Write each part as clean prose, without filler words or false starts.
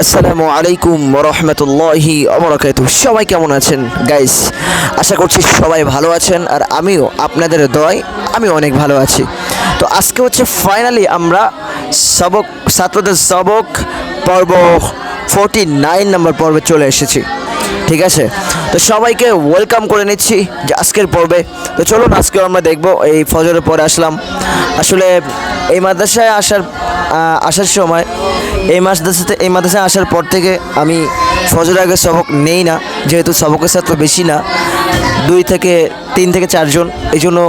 আসসালামু আলাইকুম ওরহমতুল্লাহি ওবরাকাতুহু। সবাই কেমন আছেন গাইস? আশা করছি সবাই ভালো আছেন, আর আমিও আপনাদের দোয়ায় আমি অনেক ভালো আছি। তো আজকে হচ্ছে ফাইনালি আমরা ছাত্রদের সবক পর্ব 49 নম্বর পর্বে চলে এসেছি। ঠিক আছে, তো সবাইকে ওয়েলকাম করে নিচ্ছি যে আজকের পর্বে। তো চলুন আজকে আমরা দেখব। এই ফজরের পরে আসলাম, আসলে এই মাদ্রাসায় আসার সময় এই মাদ্রাসায় আসার পর থেকে আমি ফজরের আগে সবক নেই না, যেহেতু সবকের ছাত্র বেশি না, 3 থেকে 4 জন। এই জন্য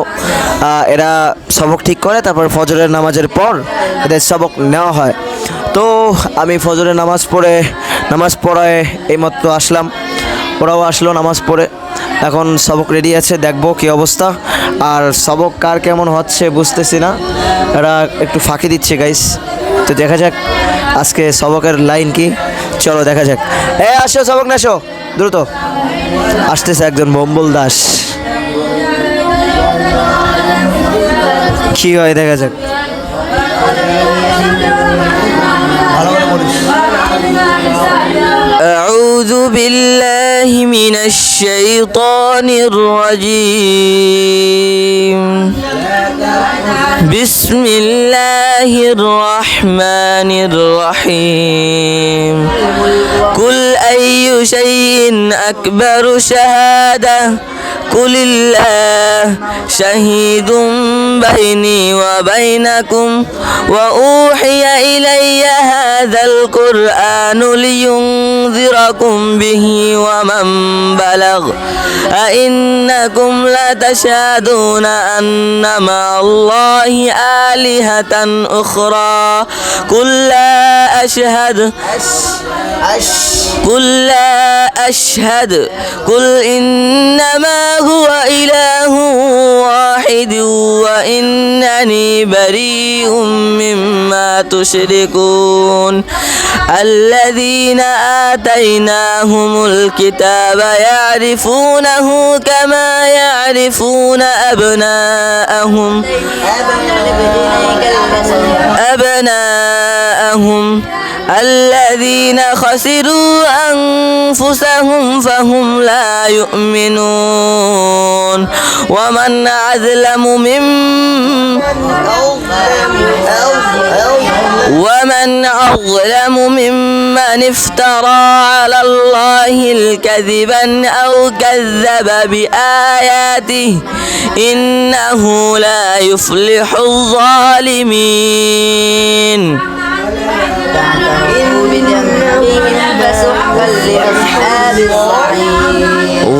এরা সবক ঠিক করে, তারপর ফজরের নামাজের পর এদের সবক নেওয়া হয়। তো আমি ফজরের নামাজ পড়ায় এইমাত্র আসলাম, ওরাও আসলো নামাজ পড়ে। এখন সবক রেডি আছে, দেখবো কী অবস্থা। আর সবক কার কেমন হচ্ছে বুঝতেছি না, এরা একটু ফাঁকি দিচ্ছে গাইস। তো দেখা যাক আজকে সবকের লাইন কি, চলো দেখা যাক। আসো সবক না, আসো দ্রুত। আসতেছে একজন বম্বল দাস, কি হয় দেখা যাক। أعوذ بالله من الشيطان الرجيم. بسم الله الرحمن الرحيم. قل أي شيء أكبر شهادة قل الله شهيد بيني وبينكم وأوحي إلي هذا القرآن لينذركم به ومن بلغ أئنكم لتشهدون أن مع الله آلهة أخرى قل لا أشهد قل إنما هو إله واحد وإنني بريء مما تشركون الذين آتيناهم الكتاب يعرفونه كما يعرفون أبناءهم الذين خسروا أنفسهم فهم لا يؤمنون ومن أظلم ممن افترى على الله الكذبا أو كذب بآياته إنه لا يفلح الظالمين.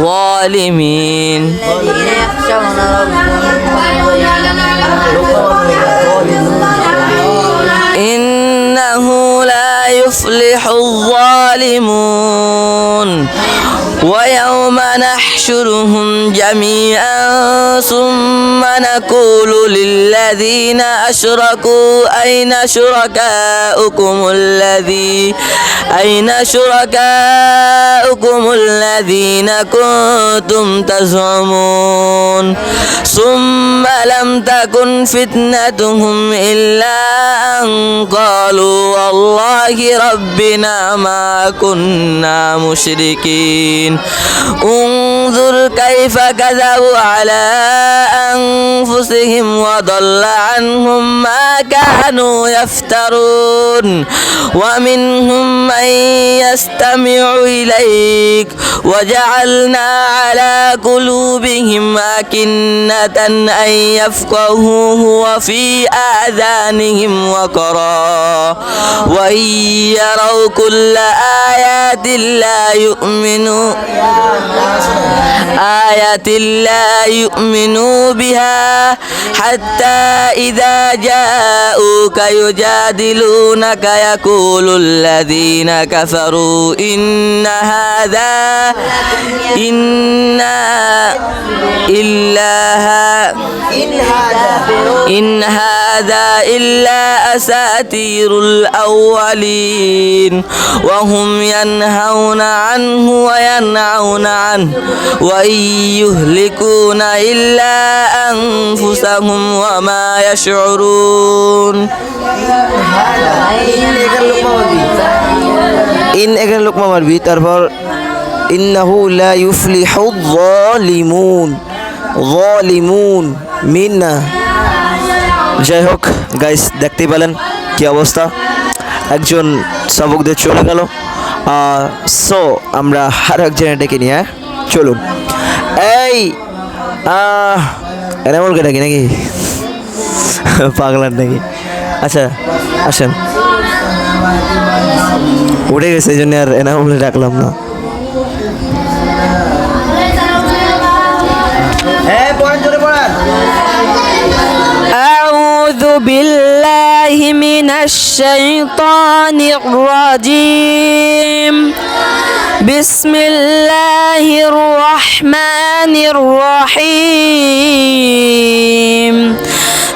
ظالمين الذين يخشون إنه لا يفلح الظالمون. ويوم نحشرهم جميعا ثم نقول للذين أشركوا أين شركاؤكم الذين كنتم تزعمون ثم لم تكن فتنتهم إلا أن قالوا والله ربنا ما كنا مشركين انظر كيف كذبوا على أنفسهم وضل عنهم ما كانوا يفترون ومنهم من يستمع إليك وجعلنا على قلوبهم أكنة أن يفقهوه وفي آذانهم وقرا وإن يروا كل آيات لا يؤمنوا بها حتى إذا جاءوك يجادلونك يقول الذين كفروا إن هذا إلا أساطير الأولين وهم ينهون عنه وينعون عنه وإن يهلكون إلا أنفسهم وما يشعرون. ইন এখানে লোকমা মারবি, তারপর ইন্নাহু লা ইউফলিহু যালিমুন, যালিমুন মিন না। যাই হোক গাইস, দেখতেই পেলেন কি অবস্থা, একজন সবক দিয়ে চলে গেল। সো আমরা আর একজনের ডেকে নিয়ে চলুন। এই এনামুলকে ডাকি নাকি, পাগলার নাকি? আচ্ছা আসেন, উঠে গেছে এই জন্য আর এনামুলে ডাকলাম না। أعوذ بالله من الشيطان الرجيم. بسم الله الرحمن الرحيم.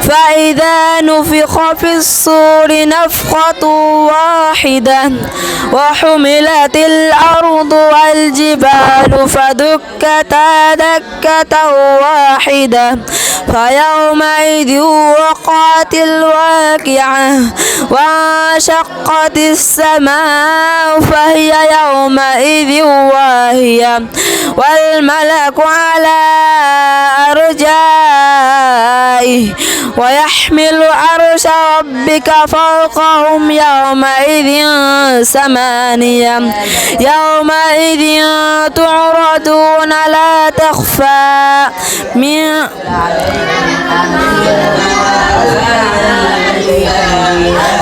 فإذا نفخ في الصور نفخة واحدة وحملت الأرض والجبال فدكتا دكة واحدة فيومئذ وقعت الواقعة وانشقت السماء فهي يومئذ واهية والملك على أرجائه ويحمل عرش ربك فوقهم يومئذ ثمانية يومئذ تعرضون لا تخفى من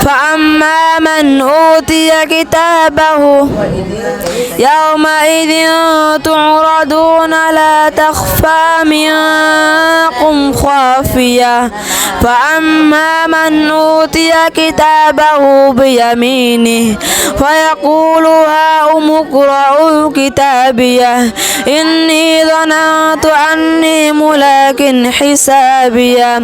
فأما من أوتي كتابه يومئذ تعرضون لا تخفى منكم خافية فأما من أوتي كتابه بيمينه فيقول هاؤم اقرءوا كتابيه إني ظننت أني ملاك حسابيه.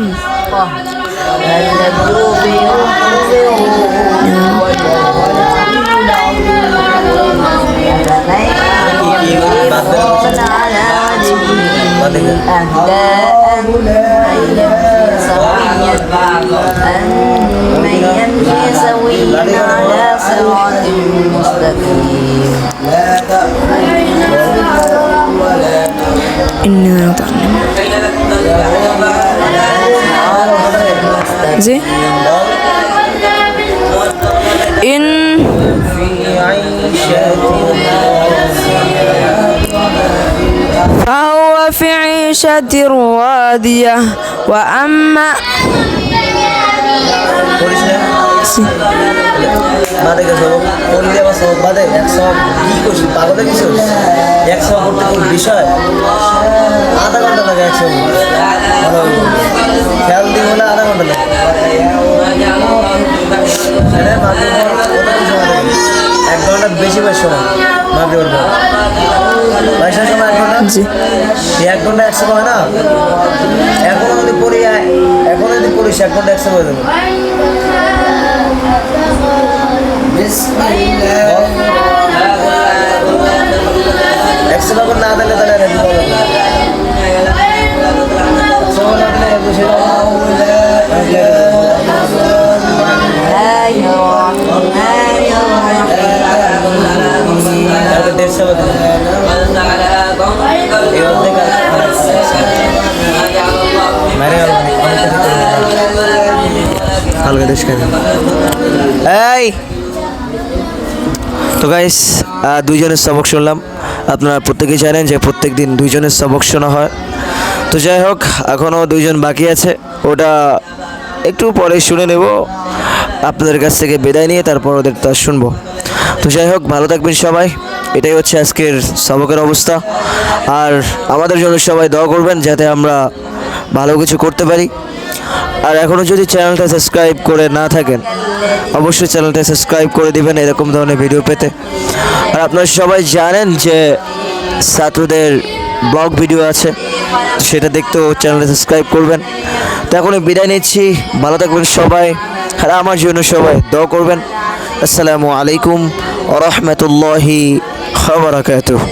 من يمشي سويا على صراط مستقيم. إني زين إن فهو في عيشة راضية وأما বিষয় আধা ঘন্টা লাগে, একশো খেয়াল দিয়ে হলে আধা ঘন্টা লাগে। এক ঘন্টা বেশি বেশ সময় মাগরিবের পর বাইশের সময় 1 ঘন্টা, 1 ঘন্টা 100 হয় না। এখনো যদি পড়ি, এখনো যদি পড়িস 1 ঘন্টা 100 হয়ে যাবে। একশো টাকা না দিলে তাহলে রেডি হবে না। এই তো গাইস, দুইজনের সবক শুনলাম। আপনারা প্রত্যেকেই জানেন যে প্রত্যেক দিন দুইজনের সবক শোনা হয়। তো যাই হোক, এখনও দুইজন বাকি আছে, ওটা একটু পরে শুনে নেব। আপনাদের কাছ থেকে বিদায় নিয়ে তারপর ওদের তা শুনবো। তো যাই হোক, ভালো থাকবেন সবাই। এটাই হচ্ছে আজকের সবকের অবস্থা। আর আমাদের জন্য সবাই দোয়া করবেন যাতে আমরা ভালো কিছু করতে পারি। আর এখনও যদি চ্যানেলটা সাবস্ক্রাইব করে না থাকেন, অবশ্যই চ্যানেলটা সাবস্ক্রাইব করে দিবেন এরকম ধরনের ভিডিও পেতে। আর আপনারা সবাই জানেন যে ছাত্রদের ব্লগ ভিডিও আছে, সেটা দেখতেও চ্যানেলটা সাবস্ক্রাইব করবেন। তো এখন বিদায় নিচ্ছি, ভালো থাকবেন সবাই। আর আমার জন্য সবাই দোয়া করবেন। আসসালামু আলাইকুম ওয়া রাহমাতুল্লাহি ওয়া বারাকাতুহু।